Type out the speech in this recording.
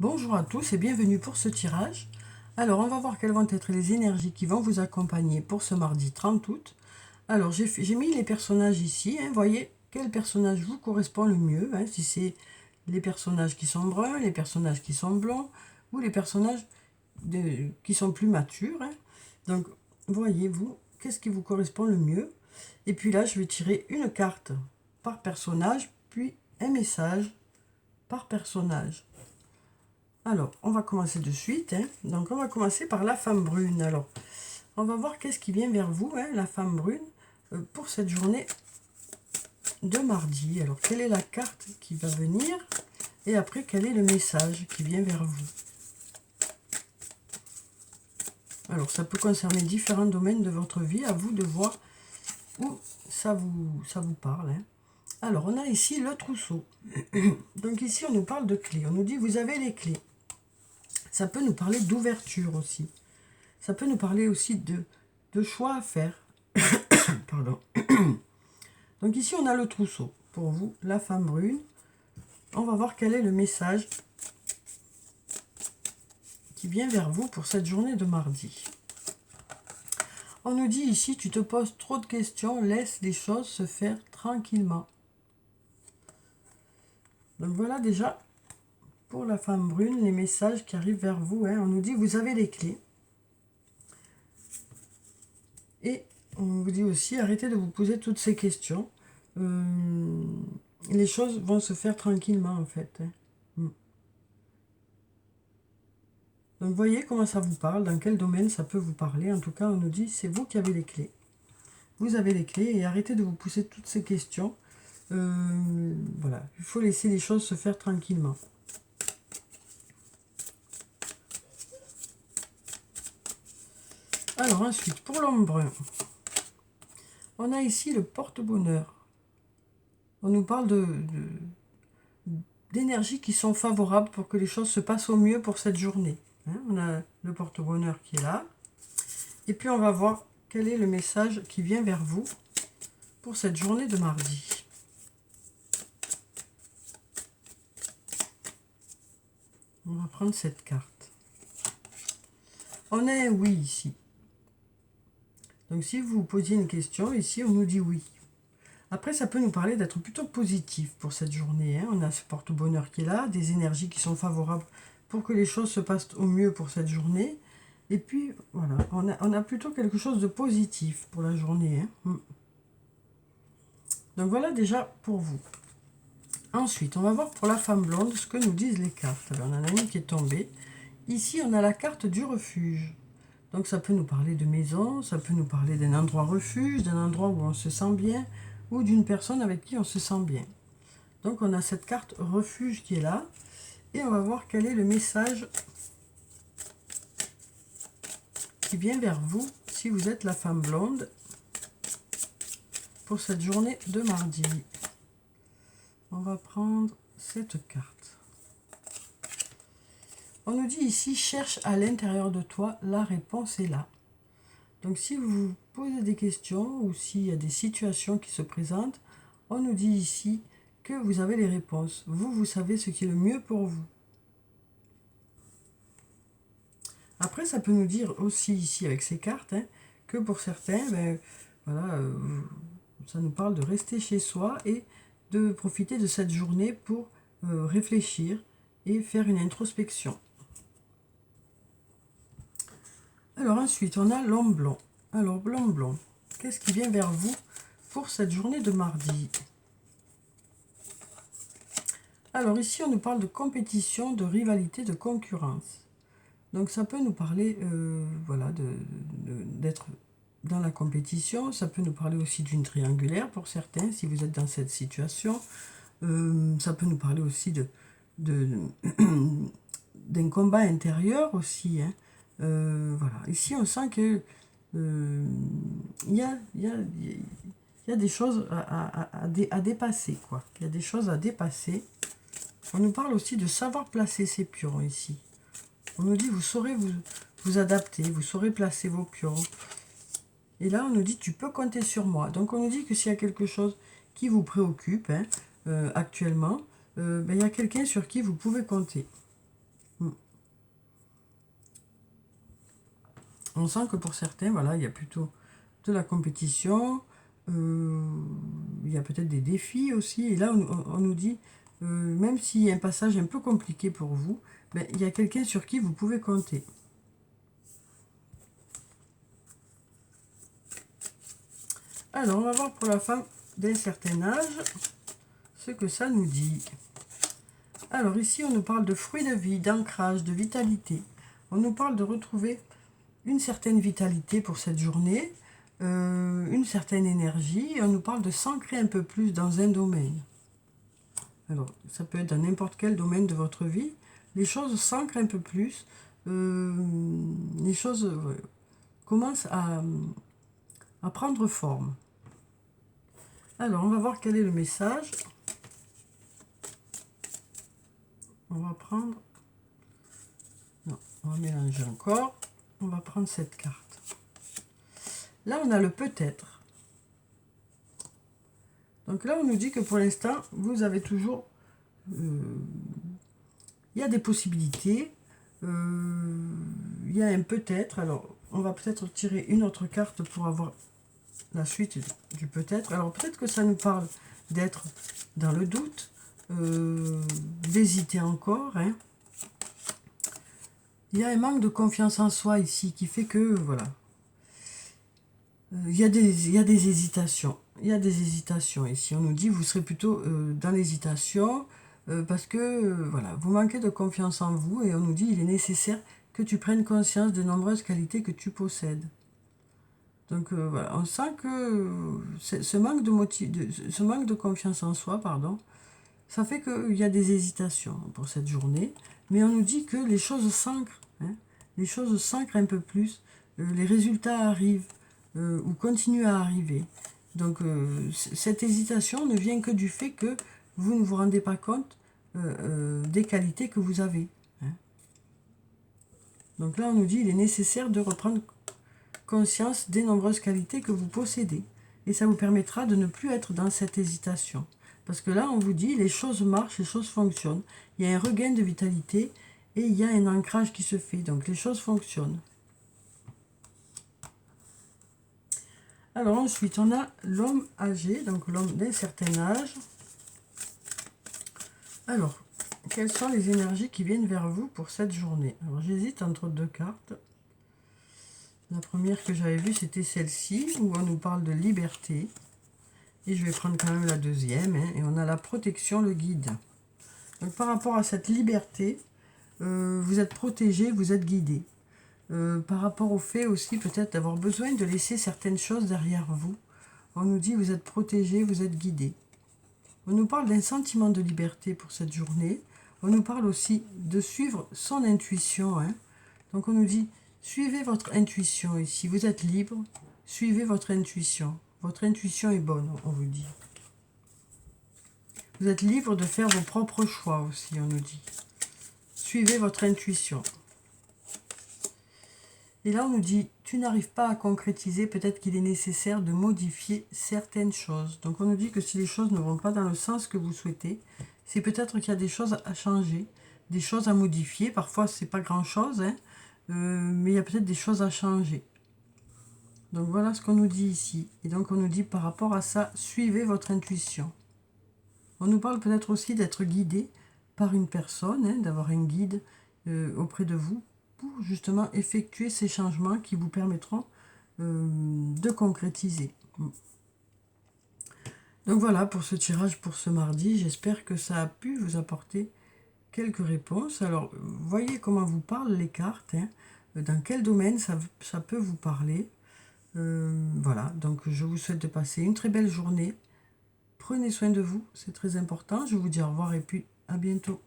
Bonjour à tous et bienvenue pour ce tirage. Alors, on va voir quelles vont être les énergies qui vont vous accompagner pour ce mardi 30 août. Alors, j'ai mis les personnages ici. Voyez quel personnage vous correspond le mieux. Si c'est les personnages qui sont bruns, les personnages qui sont blonds ou les personnages qui sont plus matures. Donc, voyez-vous, qu'est-ce qui vous correspond le mieux. Et puis là, je vais tirer une carte par personnage, puis un message par personnage. Alors, on va commencer de suite. Donc, on va commencer par la femme brune. Alors, on va voir qu'est-ce qui vient vers vous, la femme brune, pour cette journée de mardi. Alors, quelle est la carte qui va venir? Et après, quel est le message qui vient vers vous? Alors, ça peut concerner différents domaines de votre vie. À vous de voir où ça vous parle. Alors, on a ici le trousseau. Donc, ici, on nous parle de clés. On nous dit, vous avez les clés. Ça peut nous parler d'ouverture aussi. Ça peut nous parler aussi de choix à faire. Pardon. Donc ici, on a le trousseau. Pour vous, la femme brune. On va voir quel est le message qui vient vers vous pour cette journée de mardi. On nous dit ici, tu te poses trop de questions, laisse les choses se faire tranquillement. Donc voilà déjà, pour la femme brune, les messages qui arrivent vers vous. On nous dit, vous avez les clés. Et on vous dit aussi, arrêtez de vous poser toutes ces questions. Les choses vont se faire tranquillement, en fait. Donc, voyez comment ça vous parle, dans quel domaine ça peut vous parler. En tout cas, on nous dit, c'est vous qui avez les clés. Vous avez les clés et arrêtez de vous poser toutes ces questions. Voilà, il faut laisser les choses se faire tranquillement. Alors ensuite, pour l'homme brun, on a ici le porte-bonheur. On nous parle d'énergies qui sont favorables pour que les choses se passent au mieux pour cette journée. On a le porte-bonheur qui est là. Et puis on va voir quel est le message qui vient vers vous pour cette journée de mardi. On va prendre cette carte. On a un oui ici. Donc si vous vous posiez une question, ici on nous dit oui. Après, ça peut nous parler d'être plutôt positif pour cette journée. On a ce porte-bonheur qui est là, des énergies qui sont favorables pour que les choses se passent au mieux pour cette journée. Et puis, voilà, on a plutôt quelque chose de positif pour la journée. Donc voilà déjà pour vous. Ensuite, on va voir pour la femme blonde ce que nous disent les cartes. Alors, on en a une qui est tombée. Ici, on a la carte du refuge. Donc ça peut nous parler de maison, ça peut nous parler d'un endroit refuge, d'un endroit où on se sent bien, ou d'une personne avec qui on se sent bien. Donc on a cette carte refuge qui est là, et on va voir quel est le message qui vient vers vous, si vous êtes la femme blonde, pour cette journée de mardi. On va prendre cette carte. On nous dit ici, cherche à l'intérieur de toi, la réponse est là. Donc si vous vous posez des questions ou s'il y a des situations qui se présentent, on nous dit ici que vous avez les réponses. Vous savez ce qui est le mieux pour vous. Après, ça peut nous dire aussi ici avec ces cartes, que pour certains, ça nous parle de rester chez soi et de profiter de cette journée pour réfléchir et faire une introspection. Alors ensuite, on a l'homme blanc. Alors, l'homme blanc, qu'est-ce qui vient vers vous pour cette journée de mardi? Alors ici, on nous parle de compétition, de rivalité, de concurrence. Donc ça peut nous parler d'être dans la compétition. Ça peut nous parler aussi d'une triangulaire pour certains, si vous êtes dans cette situation. Ça peut nous parler aussi d'un combat intérieur aussi. Voilà. Ici, on sent que il y a des choses à dépasser, quoi. Il y a des choses à dépasser. On nous parle aussi de savoir placer ses pions ici. On nous dit, vous saurez vous adapter, vous saurez placer vos pions. Et là, on nous dit, tu peux compter sur moi. Donc, on nous dit que s'il y a quelque chose qui vous préoccupe actuellement, il y a quelqu'un sur qui vous pouvez compter. On sent que pour certains, voilà, il y a plutôt de la compétition, il y a peut-être des défis aussi. Et là, on nous dit, même s'il y a un passage un peu compliqué pour vous, ben, il y a quelqu'un sur qui vous pouvez compter. Alors, on va voir pour la femme d'un certain âge ce que ça nous dit. Alors ici, on nous parle de fruits de vie, d'ancrage, de vitalité. On nous parle de retrouver une certaine vitalité pour cette journée, une certaine énergie. Et on nous parle de s'ancrer un peu plus dans un domaine. Alors, ça peut être dans n'importe quel domaine de votre vie. Les choses s'ancrent un peu plus. Les choses commencent à prendre forme. Alors, on va voir quel est le message. On va prendre... Non, on va mélanger encore. On va prendre cette carte. Là, on a le peut-être. Donc là, on nous dit que pour l'instant, vous avez toujours... il y a des possibilités. Il y a un peut-être. Alors, on va peut-être tirer une autre carte pour avoir la suite du peut-être. Alors, peut-être que ça nous parle d'être dans le doute, d'hésiter encore. Hein. Il y a un manque de confiance en soi ici qui fait que, voilà, il y a des hésitations. Il y a des hésitations ici. On nous dit vous serez plutôt dans l'hésitation parce que voilà, vous manquez de confiance en vous et on nous dit il est nécessaire que tu prennes conscience des nombreuses qualités que tu possèdes. Donc voilà, on sent que ce manque de confiance en soi, pardon, ça fait qu'il y a des hésitations pour cette journée, mais on nous dit que les choses s'ancrent, hein, les choses s'ancrent un peu plus, les résultats arrivent ou continuent à arriver. Donc cette hésitation ne vient que du fait que vous ne vous rendez pas compte des qualités que vous avez. Hein. Donc là on nous dit il est nécessaire de reprendre conscience des nombreuses qualités que vous possédez. Et ça vous permettra de ne plus être dans cette hésitation. Parce que là, on vous dit, les choses marchent, les choses fonctionnent. Il y a un regain de vitalité et il y a un ancrage qui se fait. Donc, les choses fonctionnent. Alors, ensuite, on a l'homme âgé, donc l'homme d'un certain âge. Alors, quelles sont les énergies qui viennent vers vous pour cette journée? Alors, j'hésite entre deux cartes. La première que j'avais vue, c'était celle-ci, où on nous parle de liberté. Et je vais prendre quand même la deuxième. Hein, et on a la protection, le guide. Donc par rapport à cette liberté, vous êtes protégé, vous êtes guidé. Par rapport au fait aussi peut-être d'avoir besoin de laisser certaines choses derrière vous. On nous dit vous êtes protégé, vous êtes guidé. On nous parle d'un sentiment de liberté pour cette journée. On nous parle aussi de suivre son intuition. Hein. Donc on nous dit suivez votre intuition ici. Vous êtes libre, suivez votre intuition. Votre intuition est bonne, on vous dit. Vous êtes libre de faire vos propres choix aussi, on nous dit. Suivez votre intuition. Et là, on nous dit, tu n'arrives pas à concrétiser, peut-être qu'il est nécessaire de modifier certaines choses. Donc, on nous dit que si les choses ne vont pas dans le sens que vous souhaitez, c'est peut-être qu'il y a des choses à changer, des choses à modifier. Parfois, c'est pas grand-chose, hein, mais il y a peut-être des choses à changer. Donc, voilà ce qu'on nous dit ici. Et donc, on nous dit, par rapport à ça, suivez votre intuition. On nous parle peut-être aussi d'être guidé par une personne, hein, d'avoir un guide auprès de vous pour justement effectuer ces changements qui vous permettront de concrétiser. Donc voilà pour ce tirage pour ce mardi. J'espère que ça a pu vous apporter quelques réponses. Alors, voyez comment vous parlent les cartes, hein, dans quel domaine ça peut vous parler. Voilà, donc je vous souhaite de passer une très belle journée. Prenez soin de vous, c'est très important. Je vous dis au revoir et puis à bientôt.